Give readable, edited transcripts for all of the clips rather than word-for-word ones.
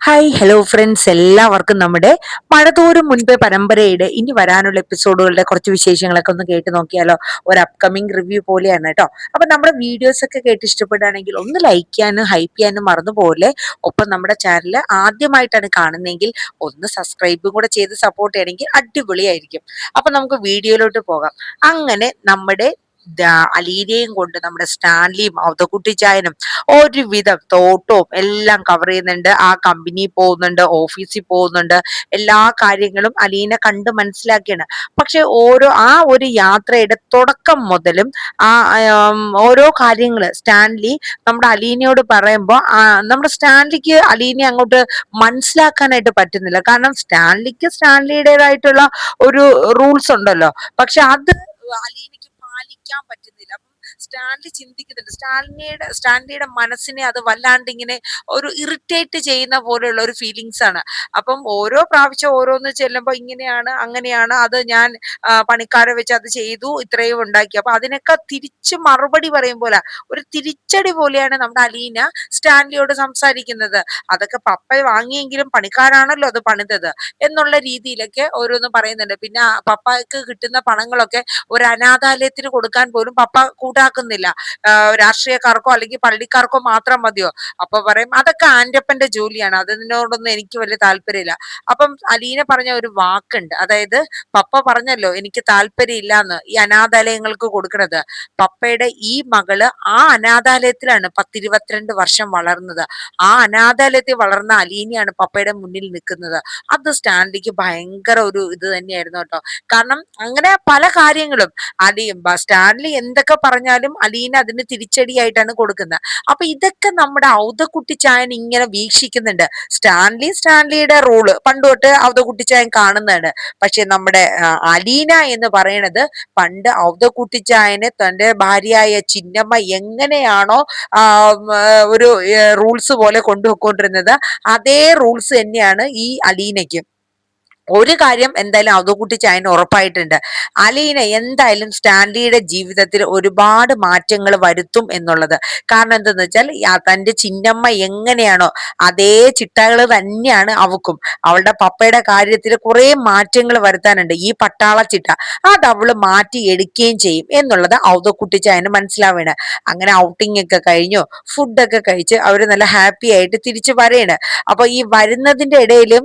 Hi hello friends, എല്ലാവർക്കും നമ്മുടെ മഴതോറും മുൻപേ പരമ്പരയുടെ ഇനി വരാനുള്ള എപ്പിസോഡുകളുടെ കുറച്ച് വിശേഷങ്ങളൊക്കെ ഒന്ന് കേട്ട് നോക്കിയാലോ. ഒരു അപ്കമിങ് റിവ്യൂ പോലെയാണ് കേട്ടോ. അപ്പൊ നമ്മുടെ വീഡിയോസ് ഒക്കെ കേട്ട് ഇഷ്ടപ്പെടുകയാണെങ്കിൽ ഒന്ന് ലൈക്ക് ചെയ്യാനും ഹൈപ്പ് ചെയ്യാനും മറന്നു പോലെ. ഒപ്പം നമ്മുടെ ചാനൽ ആദ്യമായിട്ടാണ് കാണുന്നതെങ്കിൽ ഒന്ന് സബ്സ്ക്രൈബും കൂടെ ചെയ്ത് സപ്പോർട്ട് ചെയ്യണമെങ്കിൽ അടിപൊളിയായിരിക്കും. അപ്പൊ നമുക്ക് വീഡിയോയിലോട്ട് പോകാം. അങ്ങനെ നമ്മുടെ അലീനയും കൊണ്ട് നമ്മുടെ സ്റ്റാൻലിയും അവതക്കുട്ടിച്ചായനും ഒരുവിധം തോട്ടവും എല്ലാം കവർ ചെയ്യുന്നുണ്ട്. ആ കമ്പനി പോകുന്നുണ്ട്, ഓഫീസിൽ പോകുന്നുണ്ട്, എല്ലാ കാര്യങ്ങളും അലീന കണ്ട് മനസ്സിലാക്കിയാണ്. പക്ഷെ ആ ഒരു യാത്രയുടെ തുടക്കം മുതലും ആ ഓരോ കാര്യങ്ങള് സ്റ്റാൻലി നമ്മുടെ അലീനയോട് പറയുമ്പോൾ നമ്മുടെ സ്റ്റാൻലിക്ക് അലീനെ അങ്ങോട്ട് മനസ്സിലാക്കാനായിട്ട് പറ്റുന്നില്ല. കാരണം സ്റ്റാൻലിക്ക് സ്റ്റാൻലിയുടേതായിട്ടുള്ള ഒരു റൂൾസ് ഉണ്ടല്ലോ, പക്ഷെ അത് അലീനയ്ക്ക് പാലിക്കാൻ പറ്റുന്നില്ല. അപ്പം സ്റ്റാൻലി ചിന്തിക്കുന്നുണ്ട്, സ്റ്റാൻലിയുടെ മനസ്സിനെ അത് വല്ലാണ്ട് ഇങ്ങനെ ഒരു ഇറിറ്റേറ്റ് ചെയ്യുന്ന പോലെയുള്ള ഒരു ഫീലിങ്സ് ആണ്. അപ്പം ഓരോ പ്രാവശ്യം ഓരോന്ന് ചെല്ലുമ്പോൾ ഇങ്ങനെയാണ് അങ്ങനെയാണ്, അത് ഞാൻ പണിക്കാരെ വെച്ച് അത് ചെയ്തു, ഇത്രയും ഉണ്ടാക്കി. അപ്പൊ അതിനൊക്കെ തിരിച്ച് മറുപടി പറയും പോലെ ഒരു തിരിച്ചടി പോലെയാണ് നമ്മുടെ അലീന സ്റ്റാൻലിയോട് സംസാരിക്കുന്നത്. അതൊക്കെ പപ്പ വാങ്ങിയെങ്കിലും പണിക്കാരാണല്ലോ അത് പണിതത് എന്നുള്ള രീതിയിലൊക്കെ ഓരോന്ന് പറയുന്നുണ്ട്. പിന്നെ പപ്പയ്ക്ക് കിട്ടുന്ന പണങ്ങളൊക്കെ ഒരു അനാഥാലയത്തിന് കൊടുക്കാൻ പോലും പപ്പ കൂട്ടാക്കുന്നില്ല. രാഷ്ട്രീയക്കാർക്കോ അല്ലെങ്കിൽ പള്ളിക്കാർക്കോ മാത്രം മതിയോ? അപ്പൊ പറയും അതൊക്കെ ആന്റപ്പന്റെ ജോലിയാണ്, അതിനോടൊന്നും എനിക്ക് വലിയ താല്പര്യമില്ല. അപ്പം അലീന പറഞ്ഞ ഒരു വാക്കുണ്ട്, അതായത് പപ്പ പറഞ്ഞല്ലോ എനിക്ക് താല്പര്യമില്ലാന്ന് ഈ അനാഥാലയങ്ങൾക്ക് കൊടുക്കണത്. പപ്പയുടെ ഈ മകള് ആ അനാഥാലയത്തിലാണ് 10-22 വർഷം വളർന്നത്. ആ അനാഥാലയത്തിൽ വളർന്ന അലീനയാണ് പപ്പയുടെ മുന്നിൽ നിൽക്കുന്നത്. അത് സ്റ്റാൻലിക്ക് ഭയങ്കര ഒരു ഇത് തന്നെയായിരുന്നു കേട്ടോ. കാരണം അങ്ങനെ പല കാര്യങ്ങളും സ്റ്റാൻലി എന്തൊക്കെ പറഞ്ഞാലും അലീന അതിന് തിരിച്ചടിയായിട്ടാണ് കൊടുക്കുന്നത്. അപ്പൊ ഇതൊക്കെ നമ്മുടെ ഔതക്കുട്ടിച്ചായൻ ഇങ്ങനെ വീക്ഷിക്കുന്നുണ്ട്. സ്റ്റാൻലിയുടെ റോള് പണ്ട് തൊട്ട് ഔതക്കുട്ടിച്ചായൻ കാണുന്നതാണ്. പക്ഷെ നമ്മുടെ അലീന എന്ന് പറയണത് പണ്ട് ഔതക്കുട്ടിച്ചായന് തന്റെ ഭാര്യയായ ചിന്നമ്മ എങ്ങനെയാണോ ഒരു റൂൾസ് പോലെ കൊണ്ടുപോയിക്കൊണ്ടിരുന്നത്, അതേ റൂൾസ് തന്നെയാണ് ഈ അലീനയ്ക്കും. ഒരു കാര്യം എന്തായാലും അവതക്കുട്ടിച്ചായന് ഉറപ്പായിട്ടുണ്ട്, അലീന എന്തായാലും സ്റ്റാൻലിയുടെ ജീവിതത്തിൽ ഒരുപാട് മാറ്റങ്ങൾ വരുത്തും എന്നുള്ളത്. കാരണം എന്തെന്ന് വെച്ചാൽ തന്റെ ചിന്നമ്മ എങ്ങനെയാണോ അതേ ചിട്ടകൾ തന്നെയാണ് അവക്കും. അവളുടെ പപ്പയുടെ കാര്യത്തിൽ കുറെ മാറ്റങ്ങൾ വരുത്താനുണ്ട്. ഈ പട്ടാള ചിട്ട അത് അവള് മാറ്റി എടുക്കുകയും ചെയ്യും എന്നുള്ളത് അവതക്കുട്ടിച്ചായന് മനസ്സിലാവേണ്. അങ്ങനെ ഔട്ടിംഗ് ഒക്കെ കഴിഞ്ഞു, ഫുഡൊക്കെ കഴിച്ച് അവര് നല്ല ഹാപ്പി ആയിട്ട് തിരിച്ചു വരേണ്. അപ്പൊ ഈ വരുന്നതിന്റെ ഇടയിലും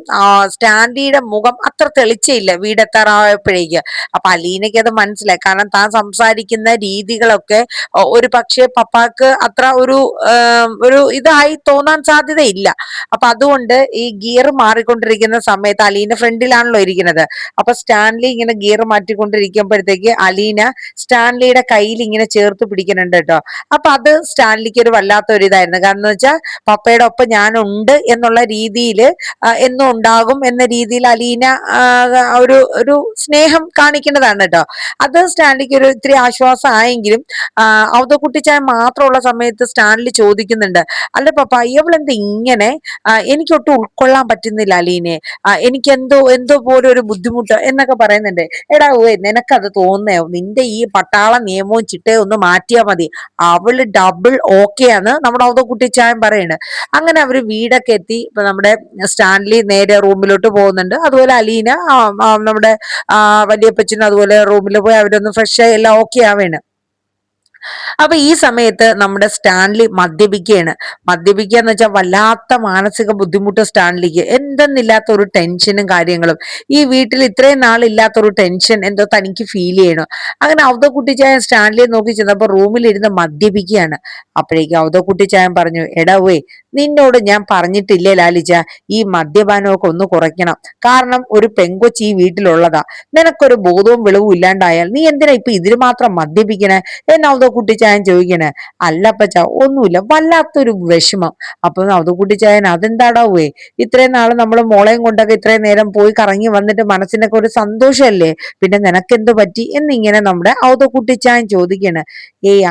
സ്റ്റാൻലിയുടെ മുഖം അത്ര തെളിച്ചയില്ല വീടെത്താറായപ്പോഴേക്ക്. അപ്പൊ അലീനയ്ക്ക് അത് മനസ്സിലായി. കാരണം താൻ സംസാരിക്കുന്ന രീതികളൊക്കെ ഒരു പക്ഷേ പപ്പാക്ക് അത്ര ഒരു ഇതായി തോന്നാൻ സാധ്യതയില്ല. അപ്പൊ അതുകൊണ്ട് ഈ ഗിയർ മാറിക്കൊണ്ടിരിക്കുന്ന സമയത്ത് അലീന ഫ്രണ്ടിലാണല്ലോ ഇരിക്കുന്നത്. അപ്പൊ സ്റ്റാൻലി ഇങ്ങനെ ഗിയർ മാറ്റിക്കൊണ്ടിരിക്കുമ്പോഴത്തേക്ക് അലീന സ്റ്റാൻലിയുടെ കയ്യിൽ ഇങ്ങനെ ചേർത്ത് പിടിക്കുന്നുണ്ട് കേട്ടോ. അപ്പൊ അത് സ്റ്റാൻലിക്ക് ഒരു വല്ലാത്തൊരു ഇതായിരുന്നു. കാരണം എന്ന് വെച്ചാൽ പപ്പയുടെ ഒപ്പം ഞാനുണ്ട് എന്നുള്ള രീതിയിൽ എന്നും ഉണ്ടാകും എന്ന രീതിയിൽ അലീന ഒരു സ്നേഹം കാണിക്കേണ്ടതാണ് കേട്ടോ. അത് സ്റ്റാൻലിക്ക് ഒരു ഇത്തിരി ആശ്വാസമായെങ്കിലും ഔതക്കുട്ടിച്ചാൻ മാത്രമുള്ള സമയത്ത് സ്റ്റാൻലി ചോദിക്കുന്നുണ്ട്, അല്ല പപ്പ ഇവളെന്ത് ഇങ്ങനെ, എനിക്കൊട്ടും ഉൾക്കൊള്ളാൻ പറ്റുന്നില്ല അലീനെ, എനിക്ക് എന്തോ പോലെ ഒരു ബുദ്ധിമുട്ട് എന്നൊക്കെ പറയുന്നുണ്ട്. എടാ നിനക്കത് തോന്നേ, നിന്റെ ഈ പട്ടാള നിയമവും ചിട്ടയും ഒന്ന് മാറ്റിയാ മതി, അവള് ഡബിൾ ഓക്കെയാണ് നമ്മുടെ ഔതക്കുട്ടിച്ചാൻ പറയുന്നത്. അങ്ങനെ അവര് വീടൊക്കെ എത്തി. ഇപ്പൊ നമ്മുടെ സ്റ്റാൻലി നേരെ റൂമിലോട്ട് പോകുന്നുണ്ട്. അതുപോലെ അലീന നമ്മുടെ വലിയപ്പച്ചനും അതുപോലെ റൂമിൽ പോയി അവരൊന്ന് ഫ്രഷ് ആയി എല്ലാം ഓക്കെ ആവേണ്. അപ്പൊ ഈ സമയത്ത് നമ്മുടെ സ്റ്റാൻലി മദ്യപിക്കുക എന്ന് വെച്ചാൽ വല്ലാത്ത മാനസിക ബുദ്ധിമുട്ട് സ്റ്റാൻലിക്ക്. എന്തെന്നില്ലാത്ത ഒരു ടെൻഷനും കാര്യങ്ങളും, ഈ വീട്ടിൽ ഇത്രയും നാളില്ലാത്ത ഒരു ടെൻഷൻ എന്തോ തനിക്ക് ഫീൽ ചെയ്യണം. അങ്ങനെ ഔതക്കുട്ടിച്ചായൻ സ്റ്റാൻലിയെ നോക്കി ചെന്നപ്പോ റൂമിലിരുന്ന് മദ്യപിക്കുകയാണ്. അപ്പോഴേക്കും ഔതക്കുട്ടിച്ചായൻ പറഞ്ഞു, എടാവേ നിന്നോട് ഞാൻ പറഞ്ഞിട്ടില്ലേ ലാലിച്ച, ഈ മദ്യപാനമൊക്കെ ഒന്ന് കുറയ്ക്കണം. കാരണം ഒരു പെങ്കൊച്ച് ഈ വീട്ടിലുള്ളതാ, നിനക്കൊരു ബോധവും വെളിവും ഇല്ലാണ്ടായാൽ നീ എന്തിനാ ഇപ്പൊ ഇതിന് മാത്രം മദ്യപിക്കണേ എന്ന് ഔതക്കുട്ടിച്ചായൻ ചോദിക്കണേ. അല്ലപ്പച്ച ഒന്നുമില്ല, വല്ലാത്തൊരു വിഷമം. അപ്പൊ ഔതക്കുട്ടിച്ചായൻ അതെന്താടാവേ, ഇത്രയും നാള് നമ്മള് മോളെയും കൊണ്ടൊക്കെ ഇത്രയും നേരം പോയി കറങ്ങി വന്നിട്ട് മനസ്സിനൊക്കെ ഒരു സന്തോഷമല്ലേ, പിന്നെ നിനക്കെന്ത് പറ്റി എന്നിങ്ങനെ നമ്മുടെ ഔതക്കുട്ടിച്ചായൻ ചോദിക്കണേ.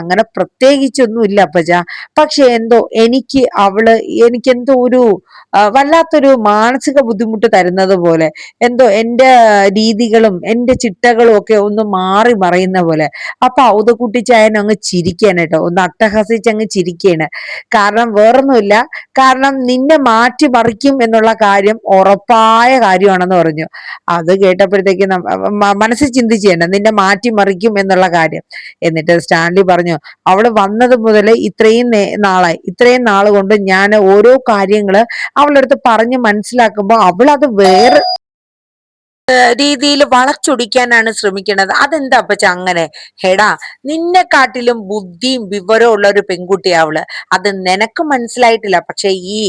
അങ്ങനെ പ്രത്യേകിച്ചൊന്നും ഇല്ല അപ്പച്ച, പക്ഷെ എന്തോ എനിക്കെന്തോ ഒരു വല്ലാത്തൊരു മാനസിക ബുദ്ധിമുട്ട് തരുന്നത് പോലെ, എന്തോ എന്റെ രീതികളും എന്റെ ചിട്ടകളും ഒക്കെ ഒന്ന് മാറി മറയുന്ന പോലെ. അപ്പൊ ഔതക്കുട്ടിച്ചായൻ അങ്ങ് അങ്ങ് ചിരിക്കുകയാണ് കേട്ടോ, ഒന്ന് അട്ടഹസിച്ച് അങ്ങ് ചിരിക്കുകയാണ്. കാരണം വേറൊന്നുമില്ല, കാരണം നിന്നെ മാറ്റിമറിക്കും എന്നുള്ള കാര്യം ഉറപ്പായ കാര്യമാണെന്ന് പറഞ്ഞു. അത് കേട്ടപ്പോഴത്തേക്ക് മനസ്സിൽ ചിന്തിച്ചേണ്ട, നിന്നെ മാറ്റിമറിക്കും എന്നുള്ള കാര്യം. എന്നിട്ട് സ്റ്റാൻലി പറഞ്ഞു, അവള് വന്നത് മുതൽ ഇത്രയും നാൾ കൊണ്ട് ഞാൻ ഓരോ കാര്യങ്ങള് അവളുടെ അടുത്ത് പറഞ്ഞ് മനസ്സിലാക്കുമ്പോ അവളത് വേറെ രീതിയിൽ വളച്ചൊടിക്കാനാണ് ശ്രമിക്കുന്നത്. അതെന്താ അപ്പച്ച അങ്ങനെ? ഹെടാ, നിന്നെക്കാട്ടിലും ബുദ്ധിയും വിവരവും ഉള്ള ഒരു പെൺകുട്ടിയാ അവള്. അത് നിനക്ക് മനസ്സിലായിട്ടില്ല, പക്ഷെ ഈ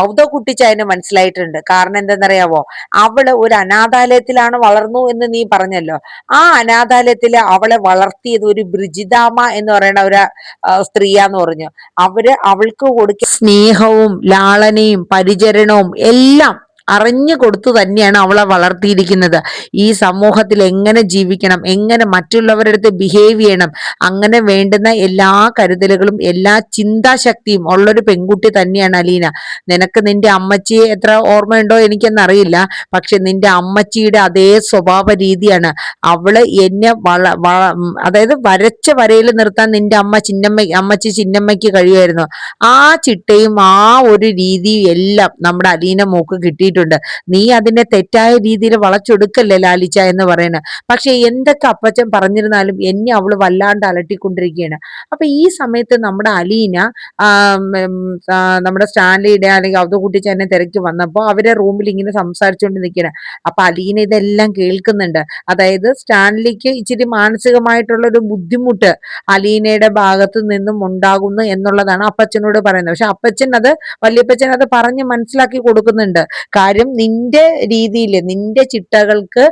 ഔദ കുട്ടിച്ചായന് മനസ്സിലായിട്ടുണ്ട്. കാരണം എന്തെന്നറിയാവോ, അവള് ഒരു അനാഥാലയത്തിലാണ് വളർന്നു എന്ന് നീ പറഞ്ഞല്ലോ. ആ അനാഥാലയത്തില് അവളെ വളർത്തിയത് ഒരു ബ്രിജിതാമ്മ എന്ന് പറയുന്ന ഒരു സ്ത്രീയാന്ന് പറഞ്ഞു. അവൾക്ക് കൊടുക്കുന്ന സ്നേഹവും ലാളനയും പരിചരണവും എല്ലാം അറിഞ്ഞു കൊടുത്തു തന്നെയാണ് അവളെ വളർത്തിയിരിക്കുന്നത്. ഈ സമൂഹത്തിൽ എങ്ങനെ ജീവിക്കണം, എങ്ങനെ മറ്റുള്ളവരുടെ അടുത്ത് ബിഹേവ് ചെയ്യണം, അങ്ങനെ വേണ്ടുന്ന എല്ലാ കരുതലുകളും എല്ലാ ചിന്താശക്തിയും ഉള്ളൊരു പെൺകുട്ടി തന്നെയാണ് അലീന. നിനക്ക് നിന്റെ അമ്മച്ചിയെ എത്ര ഓർമ്മയുണ്ടോ എനിക്കെന്നറിയില്ല, പക്ഷെ നിന്റെ അമ്മച്ചിയുടെ അതേ സ്വഭാവ രീതിയാണ്. അവള് എന്നെ അതായത് വരച്ച വരയിൽ നിർത്താൻ നിന്റെ അമ്മച്ചി ചിന്നമ്മയ്ക്ക് കഴിയുമായിരുന്നു. ആ ചിട്ടയും ആ ഒരു രീതിയും എല്ലാം നമ്മുടെ അലീന മോക്ക് കിട്ടിയിട്ടുണ്ട്. നീ അതിനെ തെറ്റായ രീതിയിൽ വളച്ചൊടുക്കല്ലേ ലാലിച്ച എന്ന് പറയുന്നത്. പക്ഷെ എന്തൊക്കെ അപ്പച്ചൻ പറഞ്ഞിരുന്നാലും എന്നെ അവള് വല്ലാണ്ട് അലട്ടിക്കൊണ്ടിരിക്കുകയാണ്. അപ്പൊ ഈ സമയത്ത് നമ്മുടെ അലീന നമ്മുടെ സ്റ്റാൻലിയുടെ അല്ലെങ്കിൽ അവധക്കുട്ടിച്ചേനെ തിരക്കി വന്നപ്പോ അവരെ റൂമിൽ ഇങ്ങനെ സംസാരിച്ചുകൊണ്ട് നിൽക്കുകയാണ്. അപ്പൊ അലീന ഇതെല്ലാം കേൾക്കുന്നുണ്ട്. അതായത് സ്റ്റാൻലിക്ക് ഇച്ചിരി മാനസികമായിട്ടുള്ള ഒരു ബുദ്ധിമുട്ട് അലീനയുടെ ഭാഗത്തു നിന്നും ഉണ്ടാകുന്നു എന്നുള്ളതാണ് അപ്പച്ചനോട് പറയുന്നത്. പക്ഷെ വല്യപ്പച്ചൻ അത് പറഞ്ഞ് മനസ്സിലാക്കി കൊടുക്കുന്നുണ്ട്. കാര്യം നിന്റെ രീതിയിൽ, നിന്റെ ചിട്ടകൾക്ക്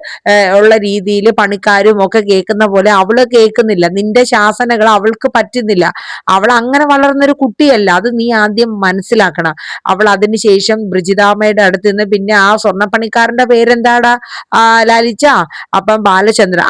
ഉള്ള രീതിയിൽ പണിക്കാരും ഒക്കെ കേൾക്കുന്ന പോലെ അവള് കേൾക്കുന്നില്ല. നിന്റെ ശാസനകൾ അവൾക്ക് പറ്റുന്നില്ല. അവൾ അങ്ങനെ വളർന്നൊരു കുട്ടിയല്ല. അത് നീ ആദ്യം മനസ്സിലാക്കണം. അവൾ അതിനുശേഷം ബ്രിജിതാമ്മയുടെ അടുത്ത് നിന്ന് പിന്നെ ആ സ്വർണ്ണപ്പണിക്കാരന്റെ പേരെന്താടാ ലാലിച്ച, അപ്പം ബാലചന്ദ്രൻ,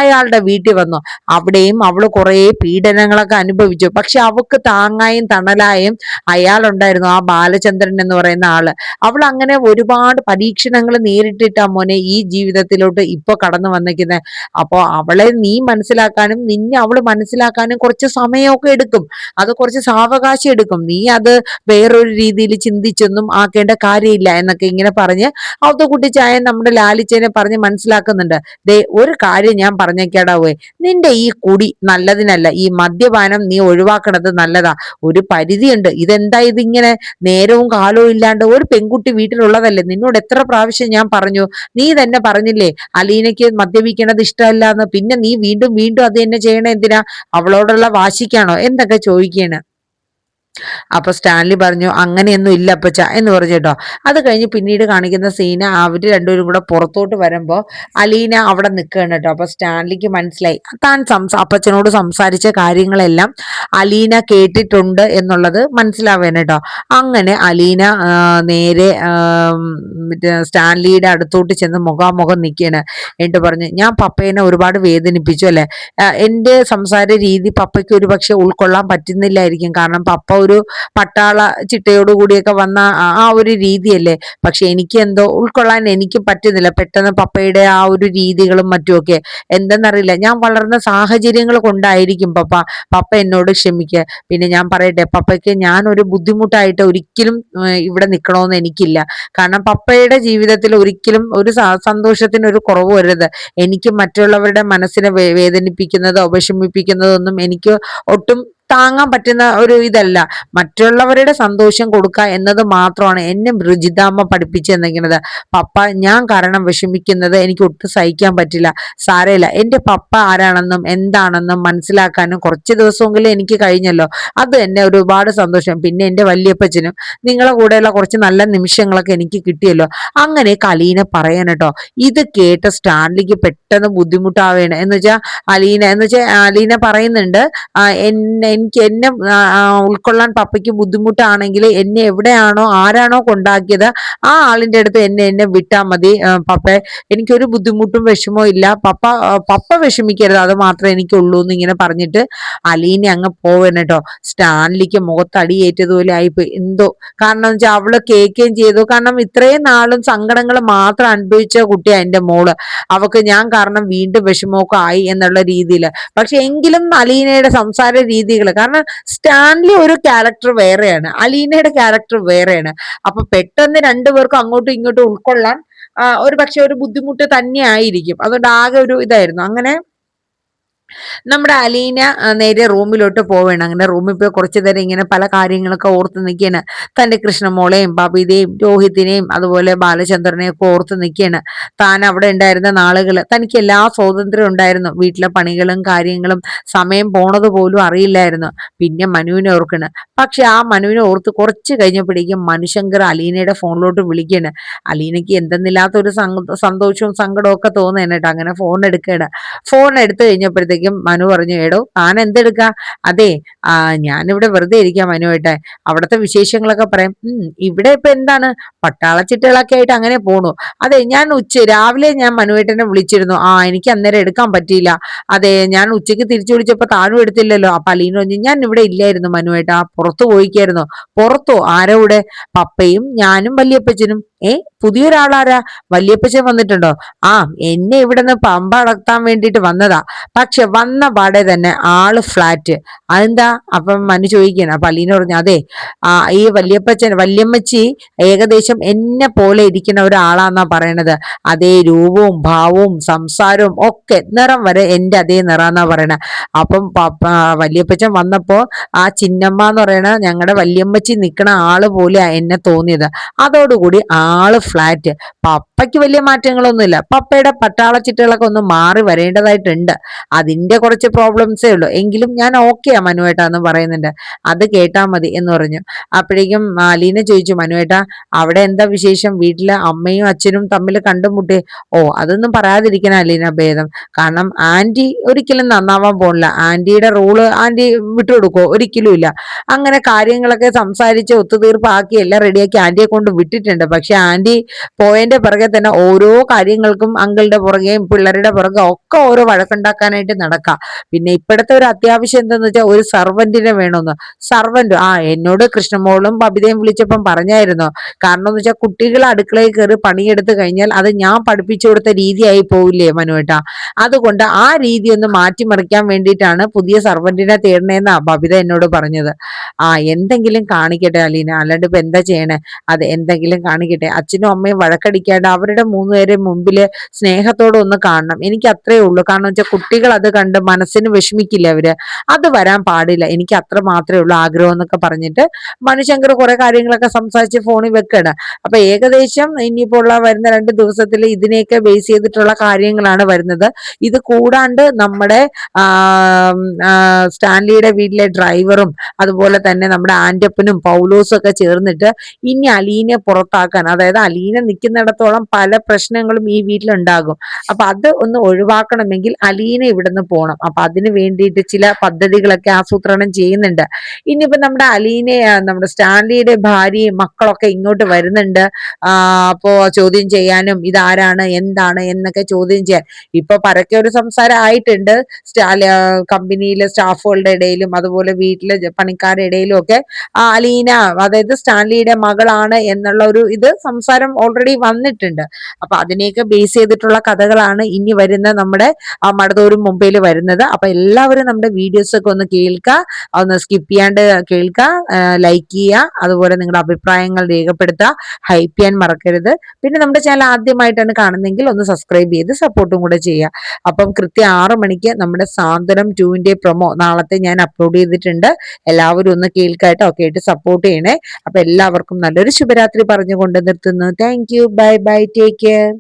അയാളുടെ വീട്ടിൽ വന്നു. അവിടെയും അവള് കുറെ പീഡനങ്ങളൊക്കെ അനുഭവിച്ചു. പക്ഷെ അവൾക്ക് താങ്ങായും തണലായും അയാളുണ്ടായിരുന്നു, ആ ബാലചന്ദ്രൻ എന്ന് പറയുന്ന ആള്. അവൾ അങ്ങനെ ഒരുപാട് പരീക്ഷണങ്ങൾ നേരിട്ടിട്ടാ മോനെ ഈ ജീവിതത്തിലോട്ട് ഇപ്പൊ കടന്നു വന്നിരിക്കുന്നത്. അപ്പൊ അവളെ നീ മനസ്സിലാക്കാനും നിന്നെ അവള് മനസ്സിലാക്കാനും കുറച്ച് സമയമൊക്കെ എടുക്കും. അത് കുറച്ച് സാവകാശം എടുക്കും. നീ അത് വേറൊരു രീതിയിൽ ചിന്തിച്ചൊന്നും ആക്കേണ്ട കാര്യമില്ല എന്നൊക്കെ ഇങ്ങനെ പറഞ്ഞ് ഔത്തുകുട്ടിച്ചായൻ നമ്മുടെ ലാലിച്ചനെ പറഞ്ഞ് മനസ്സിലാക്കുന്നുണ്ട്. ദേ ഒരു കാര്യം ഞാൻ പറഞ്ഞേക്കാടാവേ, നിന്റെ ഈ കുടി നല്ലതിനല്ല. ഈ മദ്യപാനം നീ ഒഴിവാക്കണത് നല്ലതാ. ഒരു പരിധിയുണ്ട്. ഇതെന്താ ഇതിങ്ങനെ നേരവും കാലവും ഇല്ലാണ്ട്? ഒരു പെൺകുട്ടി വീട്ടിലുള്ളതല്ലേ? നിന്നോട് എത്ര പ്രാവശ്യം ഞാൻ പറഞ്ഞു? നീ തന്നെ പറഞ്ഞില്ലേ അലീനയ്ക്ക് മദ്യപിക്കണത് ഇഷ്ടമല്ല എന്ന്. പിന്നെ നീ വീണ്ടും വീണ്ടും അത് തന്നെ ചെയ്യണ എന്തിനാ? അവളോടുള്ള വാശിക്കാണോ എന്നൊക്കെ ചോദിക്കാണ്. അപ്പൊ സ്റ്റാൻലി പറഞ്ഞു, അങ്ങനെയൊന്നും ഇല്ല അപ്പച്ച എന്ന് പറഞ്ഞു കേട്ടോ. അത് കഴിഞ്ഞ് പിന്നീട് കാണിക്കുന്ന സീന അവര് രണ്ടുപേരും കൂടെ പുറത്തോട്ട് വരുമ്പോ അലീന അവിടെ നിൽക്കുകയാണ് കേട്ടോ. അപ്പൊ സ്റ്റാൻലിക്ക് മനസ്സിലായി താൻ അപ്പച്ചനോട് സംസാരിച്ച കാര്യങ്ങളെല്ലാം അലീന കേട്ടിട്ടുണ്ട് എന്നുള്ളത് മനസ്സിലാവേന കേട്ടോ. അങ്ങനെ അലീന നേരെ സ്റ്റാൻലിയുടെ അടുത്തോട്ട് ചെന്ന് മുഖാമുഖം നിൽക്കുകയാണ്. എന്നിട്ട് പറഞ്ഞു, ഞാൻ പപ്പേനെ ഒരുപാട് വേദനിപ്പിച്ചു അല്ലെ? എന്റെ സംസാര രീതി പപ്പയ്ക്ക് ഒരു പക്ഷെ ഉൾക്കൊള്ളാൻ പറ്റുന്നില്ലായിരിക്കും. കാരണം പപ്പ ഒരു പട്ടാള ചിട്ടയോടുകൂടിയൊക്കെ വന്ന ആ ഒരു രീതിയല്ലേ. പക്ഷെ എനിക്ക് എന്തോ ഉൾക്കൊള്ളാൻ എനിക്ക് പറ്റുന്നില്ല. പെട്ടെന്ന് പപ്പയുടെ ആ ഒരു രീതികളും മറ്റുമൊക്കെ എന്തെന്നറിയില്ല. ഞാൻ വളർന്ന സാഹചര്യങ്ങൾ കൊണ്ടായിരിക്കും പപ്പ എന്നോട് ക്ഷമിക്കുക. പിന്നെ ഞാൻ പറയട്ടെ, പപ്പയ്ക്ക് ഞാൻ ഒരു ബുദ്ധിമുട്ടായിട്ട് ഒരിക്കലും ഇവിടെ നിൽക്കണമെന്ന് എനിക്കില്ല. കാരണം പപ്പയുടെ ജീവിതത്തിൽ ഒരിക്കലും ഒരു സന്തോഷത്തിന് ഒരു കുറവ് വരരുത്. എനിക്ക് മറ്റുള്ളവരുടെ മനസ്സിനെ വേദനിപ്പിക്കുന്നതോ വിഷമിപ്പിക്കുന്നതോ ഒന്നും എനിക്ക് ഒട്ടും താങ്ങാൻ പറ്റുന്ന ഒരു ഇതല്ല. മറ്റുള്ളവരുടെ സന്തോഷം കൊടുക്കുക എന്നത് മാത്രമാണ് എന്നെ ബ്രിജിതാമ്മ പഠിപ്പിച്ചു തന്നിരിക്കുന്നത്. പപ്പ ഞാൻ കാരണം വിഷമിക്കുന്നത് എനിക്ക് ഒട്ടും സഹിക്കാൻ പറ്റില്ല. സാരമില്ല, എന്റെ പപ്പ ആരാണെന്നും എന്താണെന്നും മനസ്സിലാക്കാനും കുറച്ച് ദിവസമെങ്കിലും എനിക്ക് കഴിഞ്ഞല്ലോ. അത് എന്നെ ഒരുപാട് സന്തോഷം. പിന്നെ എന്റെ വല്യപ്പച്ചനും നിങ്ങളെ കൂടെയുള്ള കുറച്ച് നല്ല നിമിഷങ്ങളൊക്കെ എനിക്ക് കിട്ടിയല്ലോ. അങ്ങനെ അലീന പറയാൻ കേട്ടോ. ഇത് കേട്ട സ്റ്റാൻലിക്ക് പെട്ടെന്ന് ബുദ്ധിമുട്ടാവേണ്. എന്ന് വെച്ചാൽ അലീന പറയുന്നുണ്ട്, എനിക്ക് എന്നെ ഉൾക്കൊള്ളാൻ പപ്പയ്ക്ക് ബുദ്ധിമുട്ടാണെങ്കിൽ എന്നെ എവിടെയാണോ ആരാണോ കൊണ്ടാക്കിയത് ആ ആളിന്റെ അടുത്ത് എന്നെ വിട്ടാ മതി പപ്പ, എനിക്കൊരു ബുദ്ധിമുട്ടും വിഷമവും ഇല്ല, പപ്പ വിഷമിക്കരുത്, അത് മാത്രമേ എനിക്കുള്ളൂ എന്ന് ഇങ്ങനെ പറഞ്ഞിട്ട് അലീന അങ്ങ് പോവണം കേട്ടോ. സ്റ്റാൻലിക്ക് മുഖത്തടിയേറ്റതുപോലെ ആയിപ്പോയി എന്തോ. കാരണം വെച്ചാൽ അവള് കേൾക്കുകയും ചെയ്തു. കാരണം ഇത്രയും നാളും സങ്കടങ്ങൾ മാത്രം അനുഭവിച്ച കുട്ടിയാ എന്റെ മോള്. അവക്ക് ഞാൻ കാരണം വീണ്ടും വിഷമമൊക്കെ ആയി എന്നുള്ള രീതിയിൽ. പക്ഷെ എങ്കിലും അലീനയുടെ സംസാര രീതികൾ, കാരണം സ്റ്റാൻലി ഒരു ക്യാരക്ടർ വേറെയാണ്, അലീനയുടെ ക്യാരക്ടർ വേറെയാണ്. അപ്പൊ പെട്ടെന്ന് രണ്ടുപേർക്കും അങ്ങോട്ടും ഇങ്ങോട്ടും ഉൾക്കൊള്ളാൻ ഒരു പക്ഷെ ഒരു ബുദ്ധിമുട്ട് തന്നെ ആയിരിക്കും. അതുകൊണ്ട് ആകെ ഒരു ഇതായിരുന്നു. അങ്ങനെ നമ്മുടെ അലീന നേരെ റൂമിലോട്ട് പോവേണം. അങ്ങനെ റൂമിൽ പോയി കുറച്ചു നേരം ഇങ്ങനെ പല കാര്യങ്ങളൊക്കെ ഓർത്ത് നിൽക്കുകയാണ്. തന്റെ കൃഷ്ണമോളെയും ബബിതയും രോഹിത്തിനെയും അതുപോലെ ബാലചന്ദ്രനെയും ഒക്കെ ഓർത്ത് നിൽക്കുകയാണ്. താൻ അവിടെ ഉണ്ടായിരുന്ന നാളുകൾ തനിക്ക് എല്ലാ സ്വാതന്ത്ര്യം ഉണ്ടായിരുന്നു. വീട്ടിലെ പണികളും കാര്യങ്ങളും സമയം പോണത് പോലും അറിയില്ലായിരുന്നു. പിന്നെ മനുവിനെ ഓർക്കണ്. പക്ഷെ ആ മനുവിനെ ഓർത്ത് കുറച്ച് കഴിഞ്ഞപ്പോഴേക്കും മനുശങ്കർ അലീനയുടെ ഫോണിലോട്ട് വിളിക്കുകയാണ്. അലീനയ്ക്ക് എന്തെന്നില്ലാത്തൊരു സന്തോഷവും സങ്കടവും ഒക്കെ തോന്നുന്നു കേട്ടോ. അങ്ങനെ ഫോൺ എടുക്കുകയാണ്. ഫോൺ എടുത്തു കഴിഞ്ഞപ്പോഴത്തേക്കും മനു പറഞ്ഞു, എടോ താൻ എന്തെടുക്ക? അതെ, ഞാനിവിടെ വെറുതെ ഇരിക്കാം മനുവേട്ടെ, അവിടുത്തെ വിശേഷങ്ങളൊക്കെ പറയാം. ഇവിടെ ഇപ്പൊ എന്താണ്, പട്ടാളച്ചിട്ടുകളൊക്കെ ആയിട്ട് അങ്ങനെ പോണു. അതെ, ഞാൻ രാവിലെ ഞാൻ മനുവേട്ടനെ വിളിച്ചിരുന്നു. എനിക്ക് അന്നേരം എടുക്കാൻ പറ്റിയില്ല. അതെ, ഞാൻ ഉച്ചയ്ക്ക് തിരിച്ചു വിളിച്ചപ്പോ താനും എടുത്തില്ലല്ലോ. അപ്പൊ അലീന പറഞ്ഞു, ഞാൻ ഇവിടെ ഇല്ലായിരുന്നു മനുവേട്ടാ, പുറത്തു പോയിക്കായിരുന്നു. പുറത്തോ? ആരോ കൂടെ? പപ്പയും ഞാനും വല്യപ്പച്ചനും. പുതിയൊരാളാരാ? വല്യപ്പച്ചൻ വന്നിട്ടുണ്ടോ? എന്നെ ഇവിടുന്ന് പമ്പ അടർത്താൻ വേണ്ടിയിട്ട് വന്നതാ. പക്ഷെ വന്ന പാടെ തന്നെ ആള് ഫ്ലാറ്റ്. അതെന്താ? അപ്പം മനു ചോദിക്കണം. അപ്പൊ അലീന പറഞ്ഞു, അതെ, ഈ വല്യമ്മച്ചി ഏകദേശം എന്നെ പോലെ ഇരിക്കുന്ന ഒരാളാന്നാ പറയണത്. അതേ രൂപവും ഭാവവും സംസാരവും ഒക്കെ, നിറം വരെ എന്റെ അതേ നിറാന്നാ പറയണ. അപ്പം വല്യപ്പച്ചൻ വന്നപ്പോ ആ ചിന്നമ്മ എന്ന് പറയണ ഞങ്ങളുടെ വല്യമ്മച്ചി നിക്കണ ആള് പോലെയാ എന്നെ തോന്നിയത്. അതോടുകൂടി ആള് ഫ്ലാറ്റ്. പപ്പയ്ക്ക് വലിയ മാറ്റങ്ങളൊന്നുമില്ല. പപ്പയുടെ പട്ടാള ചിട്ടുകളൊക്കെ ഒന്ന് മാറി വരേണ്ടതായിട്ടുണ്ട്. അതിന്റെ കുറച്ച് പ്രോബ്ലംസേ ഉള്ളൂ. എങ്കിലും ഞാൻ ഓക്കെയാ മനുവേട്ടാന്ന് പറയുന്നുണ്ട്. അത് കേട്ടാ മതി എന്ന് പറഞ്ഞു. അപ്പോഴേക്കും അലീന ചോദിച്ചു, മനുവേട്ടാ അവിടെ എന്താ വിശേഷം? വീട്ടില് അമ്മയും അച്ഛനും തമ്മിൽ കണ്ടുമുട്ടി? അതൊന്നും പറയാതിരിക്കണ അലീന ഭേദം. കാരണം ആന്റി ഒരിക്കലും നന്നാവാൻ പോണില്ല. ആന്റിയുടെ റൂള് ആന്റി വിട്ടുകൊടുക്കോ? ഒരിക്കലും ഇല്ല. അങ്ങനെ കാര്യങ്ങളൊക്കെ സംസാരിച്ച് ഒത്തുതീർപ്പാക്കി എല്ലാം റെഡിയാക്കി ആന്റിയെ കൊണ്ട് വിട്ടിട്ടുണ്ട്. പക്ഷെ ആന്റി പോയതിന്റെ പുറകെ തന്നെ ഓരോ കാര്യങ്ങൾക്കും അങ്കിളുടെ പുറകെയും പിള്ളേരുടെ പുറകെ ഒക്കെ ഓരോ വഴക്കുണ്ടാക്കാനായിട്ട് നടക്കാം. പിന്നെ ഇപ്പോഴത്തെ ഒരു അത്യാവശ്യം എന്താന്ന് വെച്ചാൽ ഒരു സർവന്റിനെ വേണമെന്ന്. സർവന്റ് എന്നോട് കൃഷ്ണമോളും ബബിതയും വിളിച്ചപ്പം പറഞ്ഞായിരുന്നു. കാരണം എന്ന് വെച്ചാൽ കുട്ടികൾ അടുക്കളയിൽ കയറി പണിയെടുത്ത് കഴിഞ്ഞാൽ അത് ഞാൻ പഠിപ്പിച്ചു കൊടുത്ത രീതിയായി പോവില്ലേ മനുവേട്ടാ? അതുകൊണ്ട് ആ രീതി ഒന്ന് മാറ്റിമറിക്കാൻ വേണ്ടിയിട്ടാണ് പുതിയ സർവന്റിനെ തേടണേന്നാ ബബിത എന്നോട് പറഞ്ഞത്. എന്തെങ്കിലും കാണിക്കട്ടെ അലീന, അല്ലാണ്ട് ഇപ്പൊ എന്താ ചെയ്യണേ? അത് എന്തെങ്കിലും കാണിക്കട്ടെ. അച്ഛനും അമ്മയും വഴക്കടിക്കാണ്ട് അവരുടെ മൂന്നുപേരെ മുമ്പില് സ്നേഹത്തോടെ ഒന്ന് കാണണം. എനിക്ക് അത്രേ ഉള്ളൂ. കാരണം വെച്ചാൽ കുട്ടികൾ അത് കണ്ട് മനസ്സിന് വിഷമിക്കില്ല അവര്. അത് വരാൻ പാടില്ല. എനിക്ക് അത്ര മാത്രമേ ഉള്ളൂ ആഗ്രഹം എന്നൊക്കെ പറഞ്ഞിട്ട് മനുശങ്കർ കുറെ കാര്യങ്ങളൊക്കെ സംസാരിച്ച് ഫോണിൽ വെക്കാണ്. അപ്പൊ ഏകദേശം ഇനിയിപ്പോ ഉള്ള വരുന്ന 2 ദിവസത്തിൽ ഇതിനെയൊക്കെ ബേസ് ചെയ്തിട്ടുള്ള കാര്യങ്ങളാണ് വരുന്നത്. ഇത് കൂടാണ്ട് നമ്മുടെ സ്റ്റാൻലിയുടെ വീട്ടിലെ ഡ്രൈവറും അതുപോലെ തന്നെ നമ്മുടെ ആന്റപ്പനും പൗലോസും ഒക്കെ ചേർന്നിട്ട് ഇനി അലീനെ പുറത്താക്കാൻ, അതായത് അലീന നിൽക്കുന്നിടത്തോളം പല പ്രശ്നങ്ങളും ഈ വീട്ടിലുണ്ടാകും. അപ്പൊ അത് ഒന്ന് ഒഴിവാക്കണമെങ്കിൽ അലീന ഇവിടുന്ന് പോകണം. അപ്പൊ അതിന് വേണ്ടിയിട്ട് ചില പദ്ധതികളൊക്കെ ആസൂത്രണം ചെയ്യുന്നുണ്ട്. ഇനിയിപ്പോ നമ്മുടെ നമ്മുടെ സ്റ്റാൻലിയുടെ ഭാര്യയും മക്കളൊക്കെ ഇങ്ങോട്ട് വരുന്നുണ്ട്. അപ്പോ ചോദ്യം ചെയ്യാനും ഇതാരാണ് എന്താണ് എന്നൊക്കെ ചോദ്യം ചെയ്യാൻ ഇപ്പൊ പരക്കെ ഒരു സംസാരം ആയിട്ടുണ്ട്. കമ്പനിയിലെ സ്റ്റാഫുകളുടെ ഇടയിലും അതുപോലെ വീട്ടിലെ പണിക്കാരുടെ ഇടയിലും ഒക്കെ അലീന, അതായത് സ്റ്റാൻലിയുടെ മകളാണ് എന്നുള്ള ഒരു സംസാരം ഓൾറെഡി വന്നിട്ടുണ്ട്. അപ്പൊ അതിനെയൊക്കെ ബേസ് ചെയ്തിട്ടുള്ള കഥകളാണ് ഇനി വരുന്ന നമ്മുടെ മടതോരും മുംബൈയിൽ വരുന്നത്. അപ്പൊ എല്ലാവരും നമ്മുടെ വീഡിയോസ് ഒക്കെ ഒന്ന് കേൾക്കുക, ഒന്ന് സ്കിപ്പ് ചെയ്യാണ്ട് കേൾക്കുക, ലൈക്ക് ചെയ്യുക, അതുപോലെ നിങ്ങളുടെ അഭിപ്രായങ്ങൾ രേഖപ്പെടുത്തുക, ഹൈപ്പ് ചെയ്യാൻ മറക്കരുത്. പിന്നെ നമ്മുടെ ചാനൽ ആദ്യമായിട്ടാണ് കാണുന്നതെങ്കിൽ ഒന്ന് സബ്സ്ക്രൈബ് ചെയ്ത് സപ്പോർട്ടും കൂടെ ചെയ്യുക. അപ്പം കൃത്യം 6 മണിക്ക് നമ്മുടെ സാന്ത്വനം 2ന്റെ പ്രൊമോ നാളത്തെ ഞാൻ അപ്ലോഡ് ചെയ്തിട്ടുണ്ട്. എല്ലാവരും ഒന്ന് കേൾക്കാട്ടോ, കേട്ട് സപ്പോർട്ട് ചെയ്യണേ. അപ്പൊ എല്ലാവർക്കും നല്ലൊരു ശുഭരാത്രി പറഞ്ഞുകൊണ്ട് നിർത്തുന്നു. Thank you, bye bye, take care.